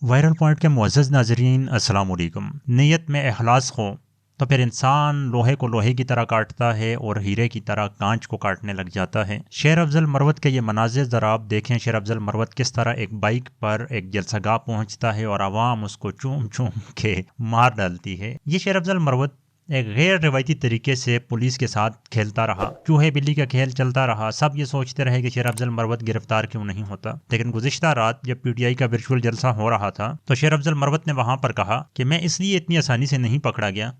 Viral point کے معزز ناظرین السلام علیکم۔ نیت میں اخلاص ہو تو پھر انسان لوہے کو لوہے کی طرح کاٹتا ہے اور ہیرے کی طرح کانچ کو کاٹنے لگ جاتا ہے۔ شیر افضل مروت کے یہ مناظر ذرا آپ دیکھیں، شیر افضل مروت کس طرح ایک بائک پر ایک جلسہ گاہ پہنچتا ہے اور عوام اس کو چوم چوم کے مار ڈالتی ہے۔ یہ شیر افضل مروت ایک غیر روایتی طریقے سے پولیس کے ساتھ کھیلتا رہا، چوہے بلی کا کھیل چلتا رہا۔ سب یہ سوچتے رہے کہ شیر افضل مروت گرفتار کیوں نہیں ہوتا، لیکن گزشتہ رات جب پی ٹی آئی کا ورچوئل جلسہ ہو رہا تھا تو شیر افضل مروت نے وہاں پر کہا کہ میں اس لیے اتنی آسانی سے نہیں پکڑا گیا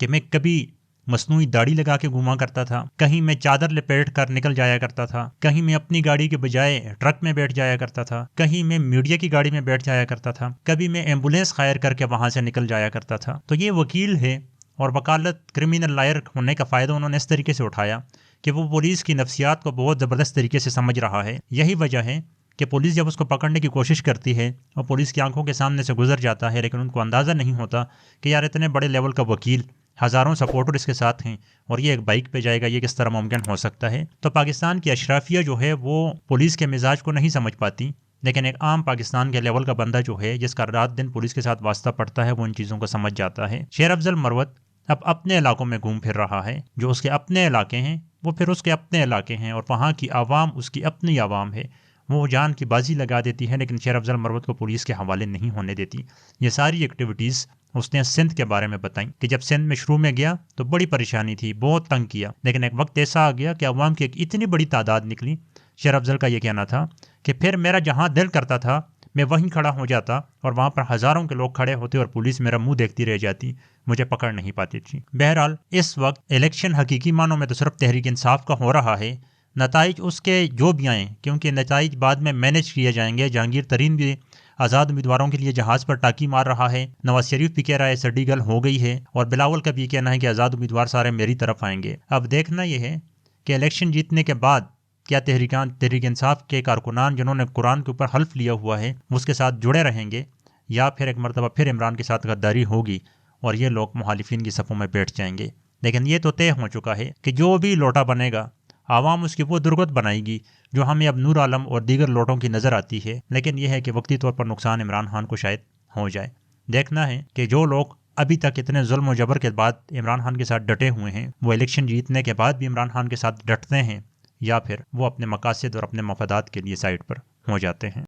کہ میں کبھی مصنوعی داڑھی لگا کے گھوما کرتا تھا، کہیں میں چادر لپیٹ کر نکل جایا کرتا تھا، کہیں میں اپنی گاڑی کے بجائے ٹرک میں بیٹھ جایا کرتا تھا، کہیں میں میڈیا کی گاڑی میں بیٹھ جایا کرتا تھا، کبھی میں ایمبولینس خیر کر کے وہاں سے نکل جایا کرتا تھا۔ تو یہ وکیل ہے اور وکالت کرمینل لائر ہونے کا فائدہ انہوں نے اس طریقے سے اٹھایا کہ وہ پولیس کی نفسیات کو بہت زبردست طریقے سے سمجھ رہا ہے۔ یہی وجہ ہے کہ پولیس جب اس کو پکڑنے کی کوشش کرتی ہے اور پولیس کی آنکھوں کے سامنے سے گزر جاتا ہے، لیکن ان کو اندازہ نہیں ہوتا کہ یار اتنے بڑے لیول کا وکیل، ہزاروں سپورٹر اس کے ساتھ ہیں اور یہ ایک بائک پہ جائے گا، یہ کس طرح ممکن ہو سکتا ہے۔ تو پاکستان کی اشرافیہ جو ہے وہ پولیس کے مزاج کو نہیں سمجھ پاتی، لیکن ایک عام پاکستان کے لیول کا بندہ جو ہے جس کا رات دن پولیس کے ساتھ واسطہ پڑتا ہے وہ ان چیزوں کو سمجھ جاتا ہے۔ شیر افضل مروت اب اپنے علاقوں میں گھوم پھر رہا ہے، جو اس کے اپنے علاقے ہیں وہ پھر اس کے اپنے علاقے ہیں، اور وہاں کی عوام اس کی اپنی عوام ہے۔ وہ جان کی بازی لگا دیتی ہے لیکن شیر افضل مروت کو پولیس کے حوالے نہیں ہونے دیتی۔ یہ ساری ایکٹیویٹیز اس نے سندھ کے بارے میں بتائیں کہ جب سندھ میں شروع میں گیا تو بڑی پریشانی تھی، بہت تنگ کیا، لیکن ایک وقت ایسا آ گیا کہ عوام کی ایک اتنی بڑی تعداد نکلی۔ شیر افضل کا یہ کہنا تھا کہ پھر میرا جہاں دل کرتا تھا میں وہیں کھڑا ہو جاتا اور وہاں پر ہزاروں کے لوگ کھڑے ہوتے اور پولیس میرا منہ دیکھتی رہ جاتی، مجھے پکڑ نہیں پاتی تھی۔ بہرحال اس وقت الیکشن حقیقی معنوں میں تو صرف تحریک انصاف کا ہو رہا ہے، نتائج اس کے جو بھی آئیں، کیونکہ نتائج بعد میں مینیج کیے جائیں گے۔ جہانگیر ترین بھی آزاد امیدواروں کے لیے جہاز پر ٹاکی مار رہا ہے، نواز شریف بھی کہہ رہا ہے سڈی گل ہو گئی ہے، اور بلاول کا بھی کہنا ہے کہ آزاد امیدوار سارے میری طرف آئیں گے۔ اب دیکھنا یہ ہے کہ الیکشن جیتنے کے بعد کیا تحریک انصاف کے کارکنان جنہوں نے قرآن کے اوپر حلف لیا ہوا ہے وہ اس کے ساتھ جڑے رہیں گے، یا پھر ایک مرتبہ پھر عمران کے ساتھ غداری ہوگی اور یہ لوگ مخالفین کی صفوں میں بیٹھ جائیں گے۔ لیکن یہ تو طے ہو چکا ہے کہ جو بھی لوٹا بنے گا عوام اس کی وہ درگت بنائے گی جو ہمیں اب نور عالم اور دیگر لوٹوں کی نظر آتی ہے، لیکن یہ ہے کہ وقتی طور پر نقصان عمران خان کو شاید ہو جائے۔ دیکھنا ہے کہ جو لوگ ابھی تک اتنے ظلم و جبر کے بعد عمران خان کے ساتھ ڈٹے ہوئے ہیں وہ الیکشن جیتنے کے بعد بھی عمران خان کے ساتھ ڈٹتے ہیں، یا پھر وہ اپنے مقاصد اور اپنے مفادات کے لیے سائڈ پر ہو جاتے ہیں۔